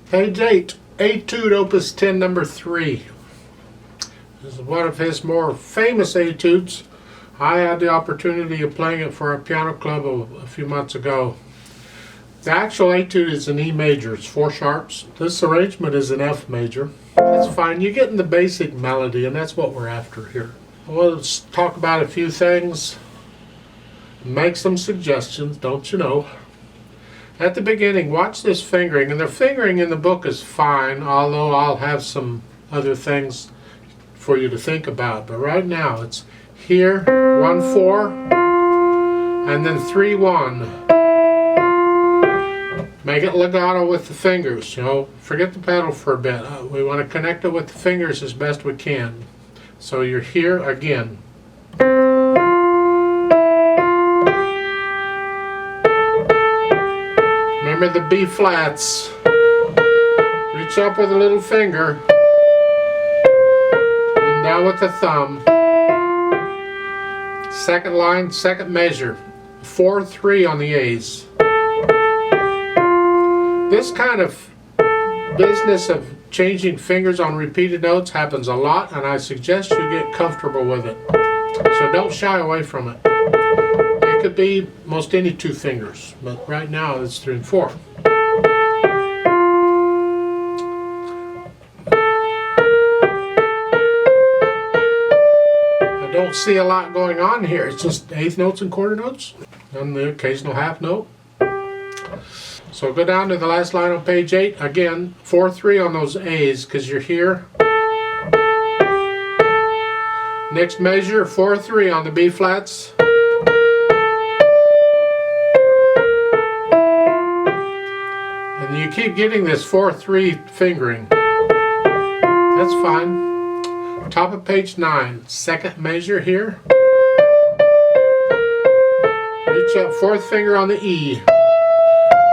Page 8, Etude Opus 10 number 3. This is one of his more famous etudes. I had the opportunity of playing it for a piano club a few months ago. The actual etude is in E major, it's 4 sharps. This arrangement is in F major. That's fine, you're getting the basic melody, and that's what we're after here. Well, let's talk about a few things, make some suggestions, don't you know. At the beginning, watch this fingering, and the fingering in the book is fine, although I'll have some other things for you to think about. But right now, it's here, 1-4, and then 3-1. Make it legato with the fingers, you know, forget the pedal for a bit. We want to connect it with the fingers as best we can. So you're here again. Remember the B flats. Reach up with a little finger. And down with the thumb. Second line, second measure. 4-3 on the A's. This kind of business of changing fingers on repeated notes happens a lot, and I suggest you get comfortable with it. So don't shy away from it. It could be most any 2 fingers, but right now it's 3 and 4. I don't see a lot going on here. It's just eighth notes and quarter notes, and the occasional half note. So go down to the last line on page 8. Again, 4-3 on those A's because you're here. Next measure, 4-3 on the B flats. And you keep getting this 4-3 fingering. That's fine. Top of page 9, second measure here. Reach up, 4th finger on the E.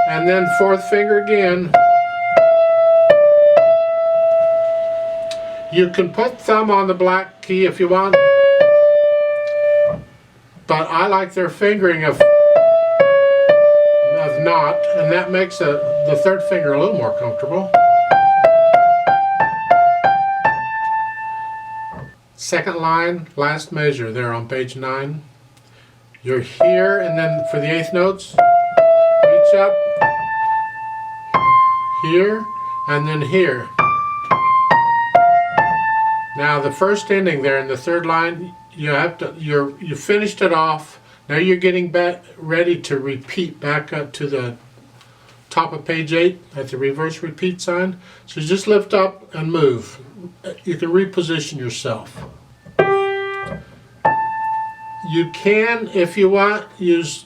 And then 4th finger again. You can put thumb on the black key if you want, but I like their fingering of not, and that makes the 3rd finger a little more comfortable. Second line, last measure there on page 9. You're here, and then for the 8th notes, reach up, here, and then here. Now the first ending there in the 3rd line, you finished it off. Now you're getting back ready to repeat back up to the top of page 8 at the reverse repeat sign. So just lift up and move. You can reposition yourself. You can, if you want, use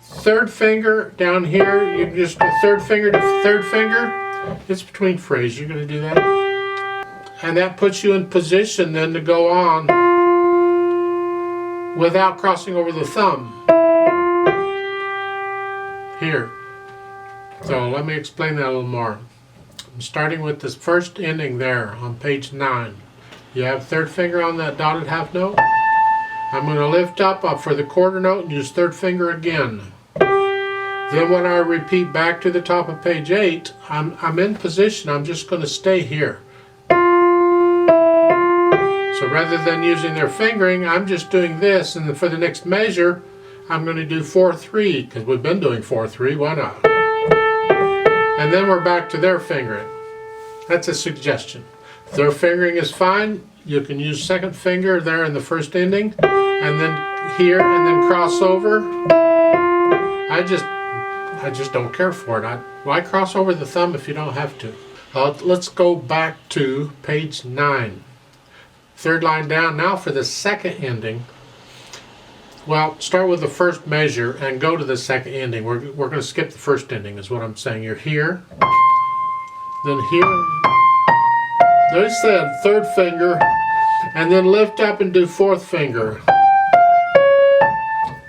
3rd finger down here. You can just go 3rd finger to 3rd finger. It's between phrases. You're going to do that. And that puts you in position then to go on without crossing over the thumb. Here. So let me explain that a little more. I'm starting with this first ending there on page 9. You have 3rd finger on that dotted half note. I'm going to lift up for the quarter note and use 3rd finger again. Then when I repeat back to the top of page 8, I'm in position. I'm just going to stay here. So rather than using their fingering, I'm just doing this, and for the next measure, I'm going to do 4-3, because we've been doing 4-3, why not? And then we're back to their fingering. That's a suggestion. If their fingering is fine, you can use 2nd finger there in the first ending, and then here, and then cross over. I just don't care for it. Why cross over the thumb if you don't have to? Let's go back to page 9. 3rd line down. Now for the 2nd ending. Well, start with the first measure and go to the 2nd ending. We're going to skip the first ending is what I'm saying. You're here, then here. There's that 3rd finger, and then lift up and do 4th finger.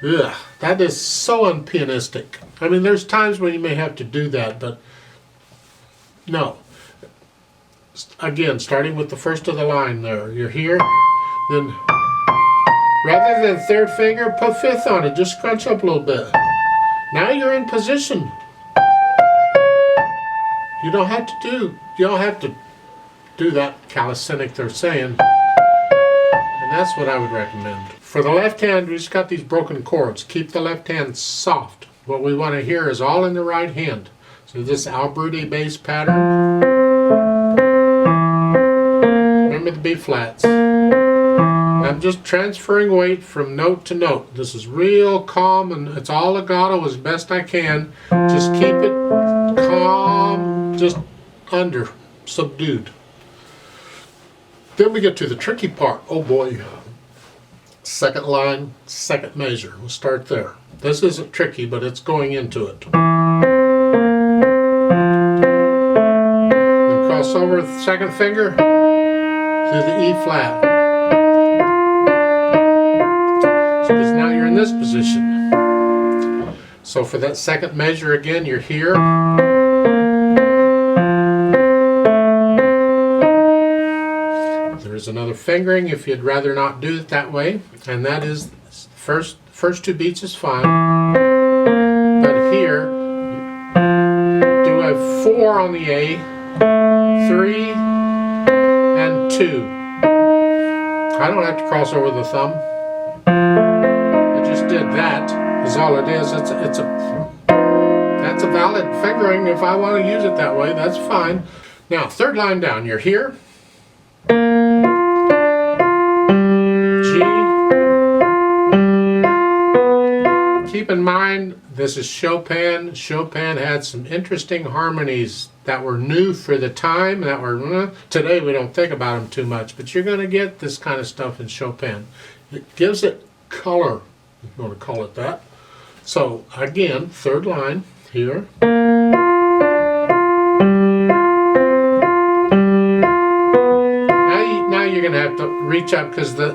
Ugh, that is so unpianistic. I mean, there's times when you may have to do that, but no. Again, starting with the first of the line there. You're here, then rather than 3rd finger, put 5th on it. Just scrunch up a little bit. Now you're in position. You don't have to do that calisthenic they're saying. And that's what I would recommend. For the left hand, we just got these broken chords. Keep the left hand soft. What we want to hear is all in the right hand. So this Alfred bass pattern. Remember the B flats. I'm just transferring weight from note to note. This is real calm and it's all legato as best I can. Just keep it calm, just under, subdued. Then we get to the tricky part. Oh boy. Second line, second measure. We'll start there. This isn't tricky, but it's going into it. Then cross over with the second finger to the E flat. Because now you're in this position. So for that second measure again, you're here. There's another fingering if you'd rather not do it that way, and that is first two beats is fine. But here, do a 4 on the A, 3, and 2. I don't have to cross over the thumb. Did that is all it is. That's a valid fingering. If I want to use it that way, that's fine. Now, third line down, you're here. G. Keep in mind, this is Chopin. Chopin had some interesting harmonies that were new for the time. That were today we don't think about them too much, but you're going to get this kind of stuff in Chopin. It gives it color. If you want to call it that. So again, third line here. Now you're going to have to reach up because the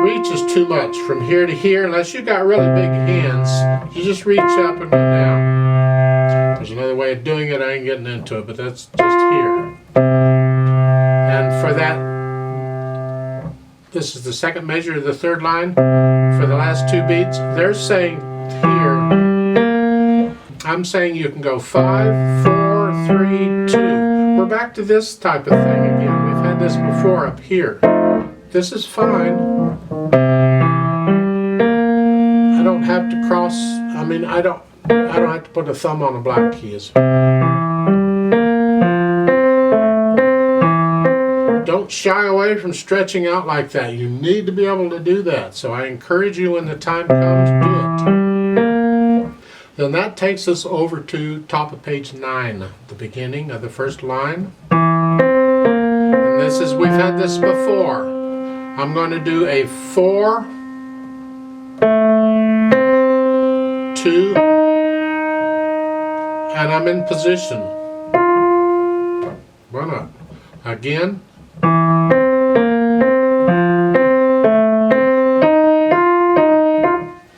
reach is too much from here to here. Unless you've got really big hands, you just reach up and go down. There's another way of doing it. I ain't getting into it, but that's just here. And for that. This is the second measure of the third line. For the last two beats, they're saying here, I'm saying you can go 5, 4, 3, 2. We're back to this type of thing again. We've had this before up here. This is fine. I don't have to cross, I don't have to put a thumb on the black keys. Don't shy away from stretching out like that. You need to be able to do that. So I encourage you when the time comes, do it. Then that takes us over to top of page 9, the beginning of the first line. And this is, we've had this before. I'm going to do a 4, 2, and I'm in position. Why not? Again.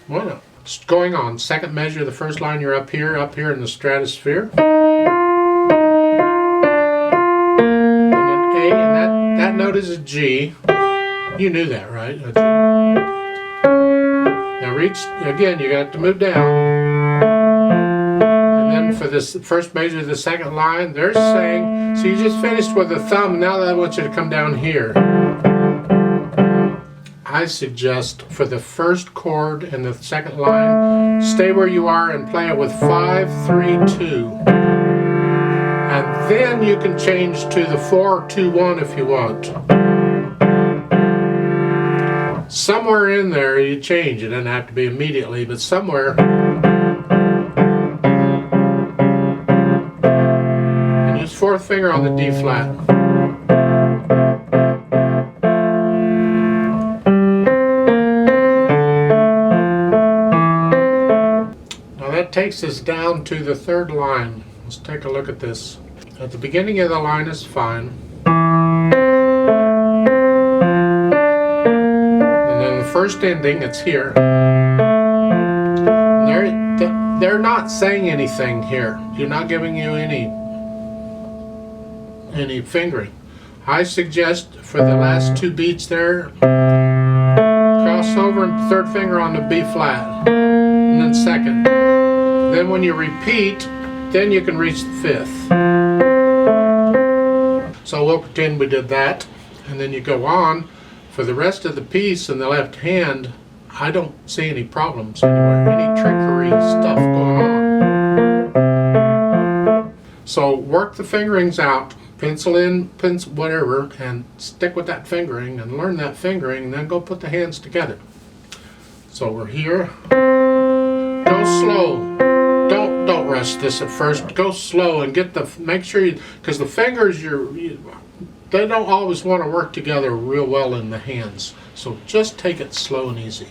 Well, just going on. Second measure of the first line, you're up here in the stratosphere. And an A, and that note is a G. You knew that, right? Now reach, again, you got to move down. And then for this first measure of the second line, they're saying, so you just finished with the thumb, now I want you to come down here. I suggest for the first chord and the second line, stay where you are and play it with 5, 3, 2. And then you can change to the 4, 2, 1 if you want. Somewhere in there you change. It doesn't have to be immediately, but somewhere. And use fourth finger on the D flat. Now that takes us down to the third line. Let's take a look at this. At the beginning of the line is fine. First ending, it's here. They're not saying anything here. You're not giving you any fingering. I suggest for the last two beats there, cross over and third finger on the B flat, and then second. Then when you repeat, then you can reach the fifth. So we'll pretend we did that, and then you go on. For the rest of the piece in the left hand, I don't see any problems anywhere, any trickery stuff going on. So work the fingerings out, pencil in, pencil whatever, and stick with that fingering and learn that fingering, and then go put the hands together. So we're here. Go slow. Don't rush this at first. Go slow and get the, make sure you, because the fingers they don't always want to work together real well in the hands. So just take it slow and easy.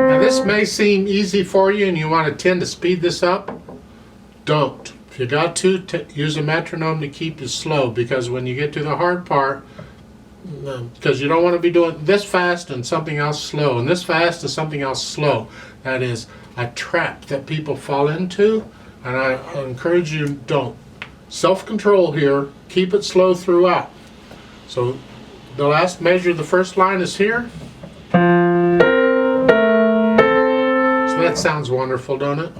Now this may seem easy for you and you want to tend to speed this up. Don't. If you got to, use a metronome to keep it slow, because when you get to the hard part, because you don't want to be doing this fast and something else slow, and this fast and something else slow. That is a trap that people fall into, and I encourage you, don't. Self-control here, keep it slow throughout. So the last measure, the first line is here. So that sounds wonderful, don't it?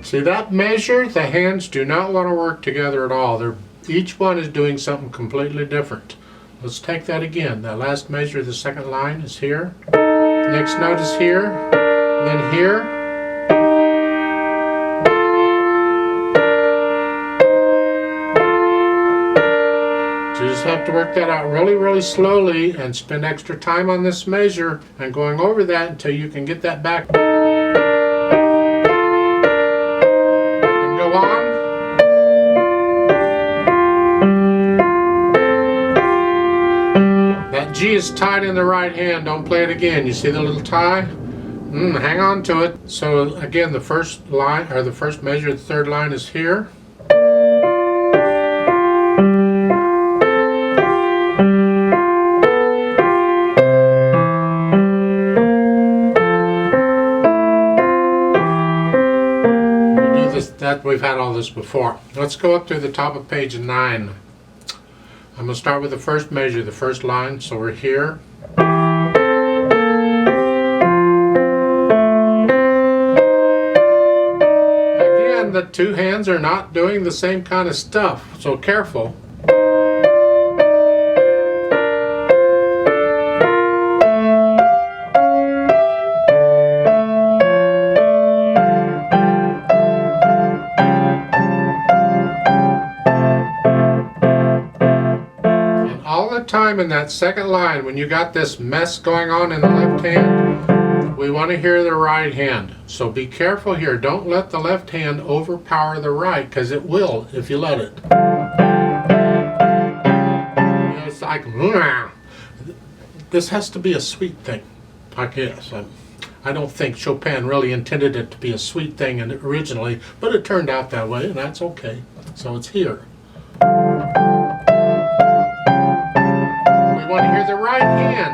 See that measure? The hands do not want to work together at all. Each one is doing something completely different. Let's take that again. That last measure, the second line is here. Next note is here. Then here. So you just have to work that out really, really slowly and spend extra time on this measure and going over that until you can get that back. G is tied in the right hand. Don't play it again. You see the little tie? Hang on to it. So again, the first line, or the first measure, the third line is here. We'll do this, that we've had all this before. Let's go up to the top of page 9. I'm going to start with the first measure, the first line, so we're here. Again, the two hands are not doing the same kind of stuff, so careful. Time in that second line, when you got this mess going on in the left hand, we want to hear the right hand. So be careful here. Don't let the left hand overpower the right, because it will if you let it. It's like, this has to be a sweet thing, I guess. I don't think Chopin really intended it to be a sweet thing originally, but it turned out that way, and that's okay. So it's here. Want to hear the right hand.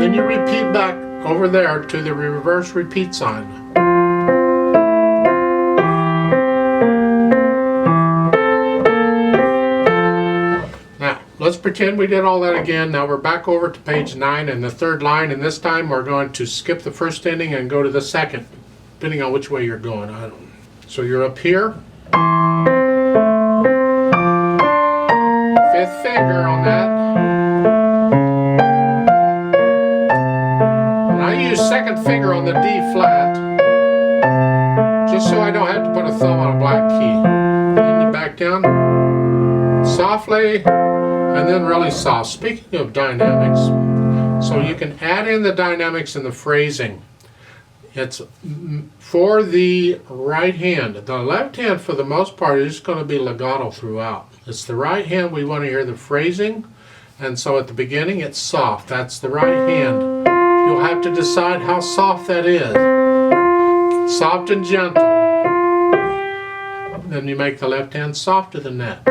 Then you repeat back over there to the reverse repeat sign. Let's pretend we did all that again. Now we're back over to page 9 and the third line, and this time we're going to skip the first ending and go to the second, depending on which way you're going. I don't know. So you're up here. Fifth finger on that. And I use second finger on the D flat, just so I don't have to put a thumb on a black key. Then you back down softly. And then really soft. Speaking of dynamics, so you can add in the dynamics in the phrasing. It's for the right hand. The left hand, for the most part, is going to be legato throughout. It's the right hand we want to hear the phrasing, and so at the beginning it's soft. That's the right hand. You'll have to decide how soft that is. Soft and gentle. Then you make the left hand softer than that.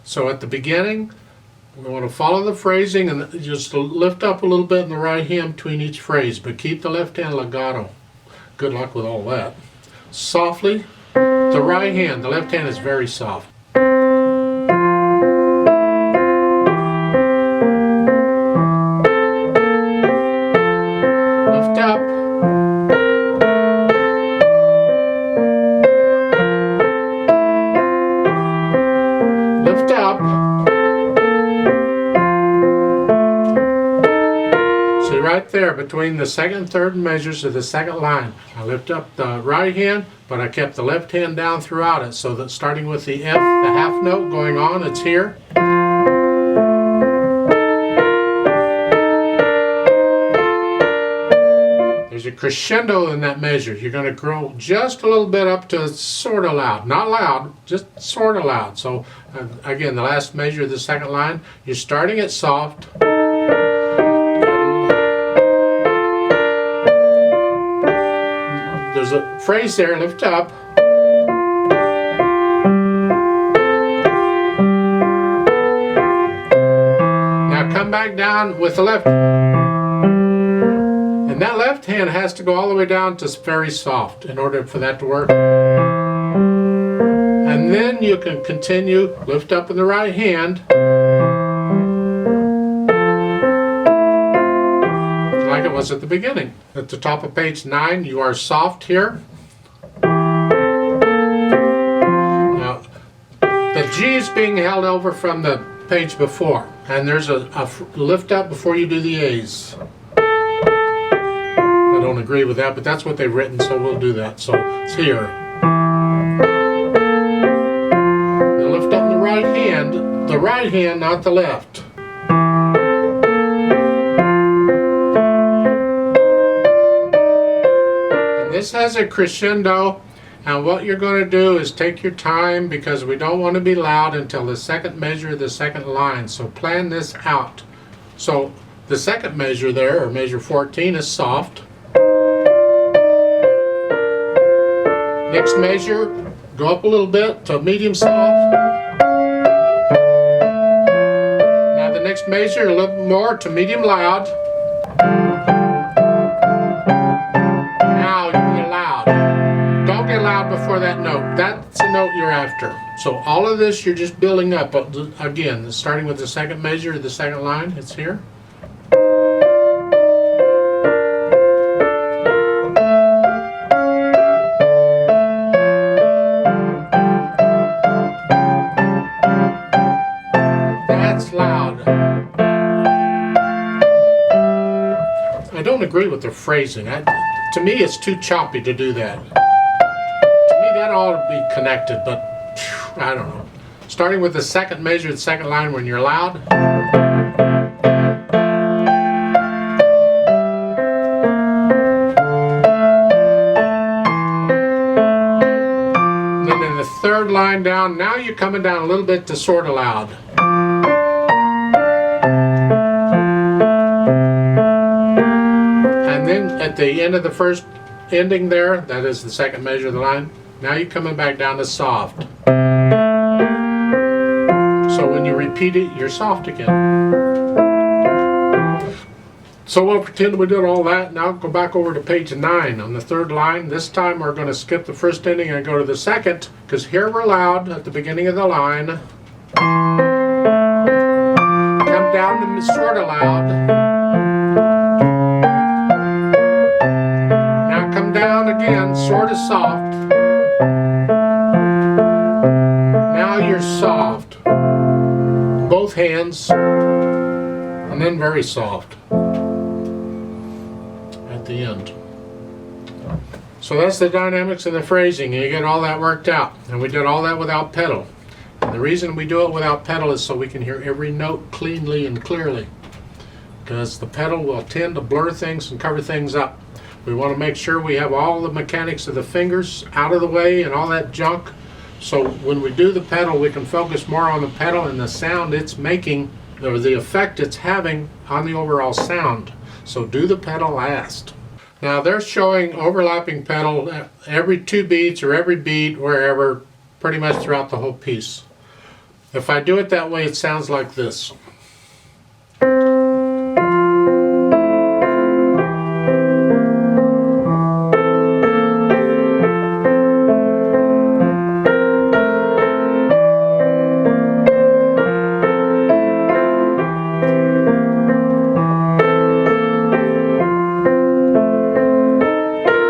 So at the beginning, we want to follow the phrasing and just lift up a little bit in the right hand between each phrase, but keep the left hand legato. Good luck with all that. Softly, the right hand, the left hand is very soft. Lift up. Lift up. See right there between the second and third measures of the second line. I lift up the right hand, but I kept the left hand down throughout it, so that starting with the F, the half note going on, it's here. There's a crescendo in that measure. You're going to grow just a little bit up to sort of loud. Not loud, just sort of loud. So again, the last measure of the second line, you're starting it soft. There's a phrase there, lift up. Now come back down with the left. And that left hand has to go all the way down to very soft in order for that to work. And then you can continue, lift up in the right hand. Like it was at the beginning. At the top of page 9, you are soft here. Now, the G is being held over from the page before, and there's a lift up before you do the A's. I don't agree with that, but that's what they've written, so we'll do that. So it's here. You lift up the right hand, not the left. This has a crescendo, and what you're going to do is take your time, because we don't want to be loud until the second measure of the second line. So plan this out. So the second measure there, or measure 14, is soft. Next measure, go up a little bit to medium soft. Now the next measure, a little more to medium loud. Before that note. That's the note you're after. So all of this you're just building up. Again, starting with the second measure of the second line. It's here. That's loud. I don't agree with the phrasing. To me, it's too choppy to do that. That ought to be connected, but I don't know. Starting with the second measure, the second line when you're loud. Then in the third line down, now you're coming down a little bit to sort of loud. And then at the end of the first ending there, that is the second measure of the line. Now you're coming back down to soft. So when you repeat it, you're soft again. So we'll pretend we did all that. Now go back over to page 9 on the third line. This time we're going to skip the first ending and go to the second, because here we're loud at the beginning of the line. Come down to sort of loud. Now come down again, sort of soft. Now you're soft. Both hands. And then very soft at the end. So that's the dynamics and the phrasing, and you get all that worked out. And we did all that without pedal. And the reason we do it without pedal is so we can hear every note cleanly and clearly, because the pedal will tend to blur things and cover things up. We want to make sure we have all the mechanics of the fingers out of the way and all that junk, so when we do the pedal we can focus more on the pedal and the sound it's making, or the effect it's having on the overall sound. So do the pedal last. Now they're showing overlapping pedal every 2 beats or every beat, wherever, pretty much throughout the whole piece. If I do it that way, it sounds like this.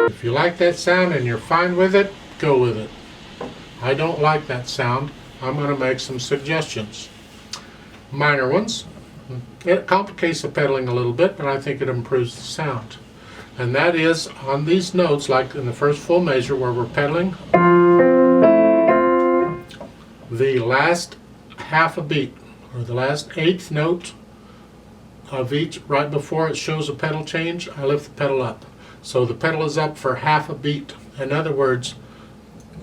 If you like that sound and you're fine with it, go with it. I don't like that sound. I'm going to make some suggestions. Minor ones. It complicates the pedaling a little bit, but I think it improves the sound. And that is on these notes, like in the first full measure where we're pedaling, the last half a beat, or the last 8th note of each, right before it shows a pedal change, I lift the pedal up. So the pedal is up for half a beat. In other words,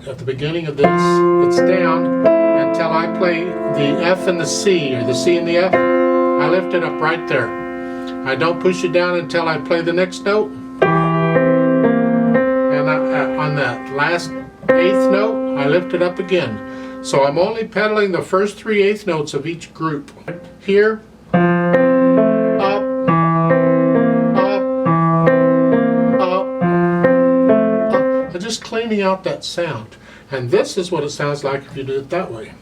at the beginning of this, it's down until I play the F and the C, or the C and the F. I lift it up right there. I don't push it down until I play the next note. And on that last 8th note, I lift it up again. So I'm only pedaling the first 3 8th notes of each group. Here, up, up, up, up. Just cleaning out that sound. And this is what it sounds like if you do it that way.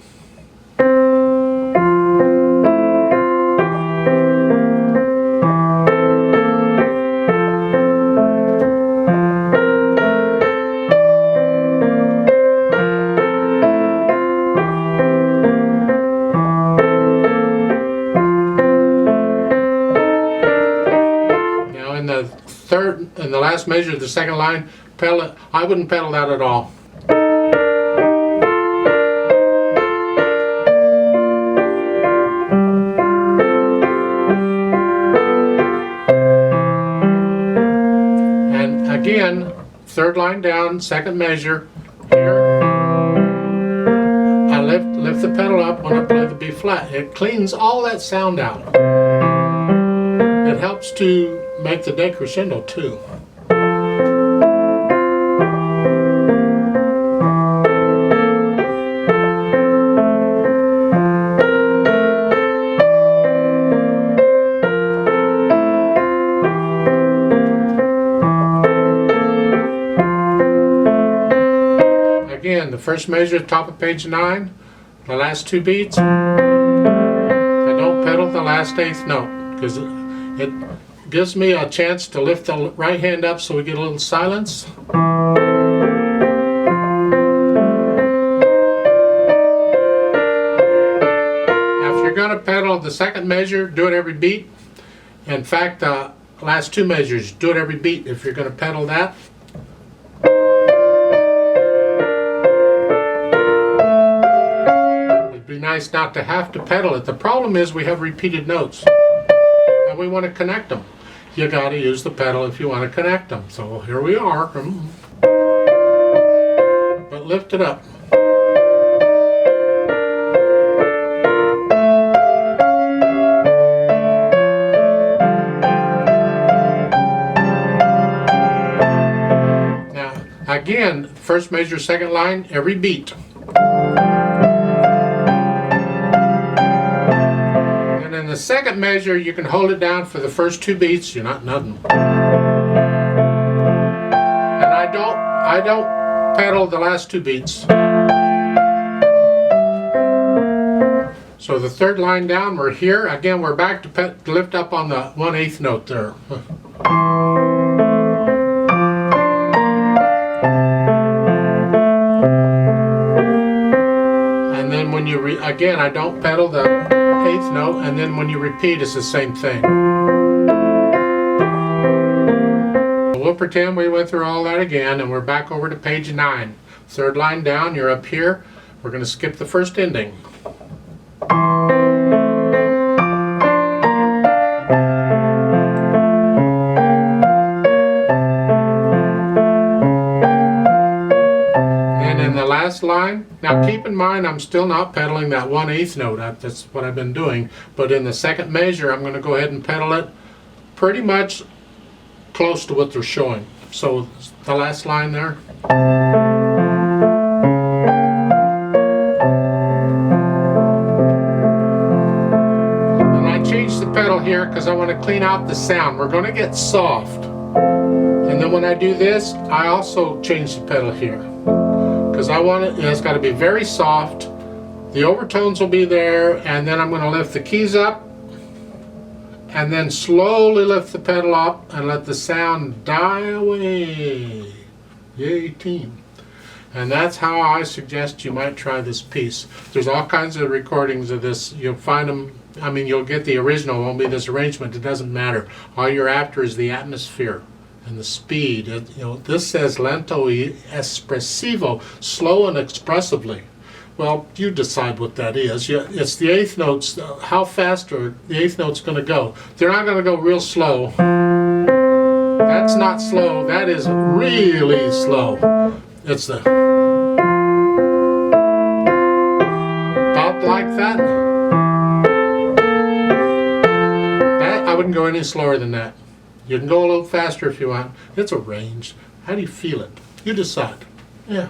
Now in the third and the last measure, the second line, pedal it. I wouldn't pedal that at all. Again, third line down, second measure, here, I lift the pedal up when I play the B flat. It cleans all that sound out. It helps to make the decrescendo too. Again, the first measure, top of page 9, the last 2 beats, I don't pedal the last 8th note, because it gives me a chance to lift the right hand up so we get a little silence. Now if you're going to pedal the second measure, do it every beat. In fact, the last 2 measures, do it every beat if you're going to pedal that. Nice not to have to pedal it. The problem is we have repeated notes and we want to connect them. You got to use the pedal if you want to connect them. So here we are. But lift it up. Now again, first measure, second line, every beat. In the second measure, you can hold it down for the first 2 beats. You're not nothing. And I don't pedal the last 2 beats. So the third line down, we're here. Again, we're back to lift up on the 1/8 note there. And then when you again, I don't pedal the 8th note, and then when you repeat, it's the same thing. We'll pretend we went through all that again, and we're back over to page 9. Third line down, you're up here. We're going to skip the first ending. And in the last line, now keep in mind I'm still not pedaling that 1/8 note. That's what I've been doing. But in the second measure, I'm going to go ahead and pedal it pretty much close to what they're showing. So the last line there. And I changed the pedal here because I want to clean out the sound. We're going to get soft. And then when I do this, I also change the pedal here. Because I want it, it's got to be very soft. The overtones will be there, and then I'm going to lift the keys up and then slowly lift the pedal up and let the sound die away. Yay, team. And that's how I suggest you might try this piece. There's all kinds of recordings of this. You'll find them, I mean, you'll get the original, it won't be this arrangement, it doesn't matter. All you're after is the atmosphere and the speed. This says lento y espressivo, slow and expressively. Well, you decide what that is. It's the eighth notes. How fast are the eighth notes going to go? They're not going to go real slow. That's not slow. That is really slow. It's the about like that. That I wouldn't go any slower than that. You can go a little faster if you want. It's a range. How do you feel it? You decide. Yeah.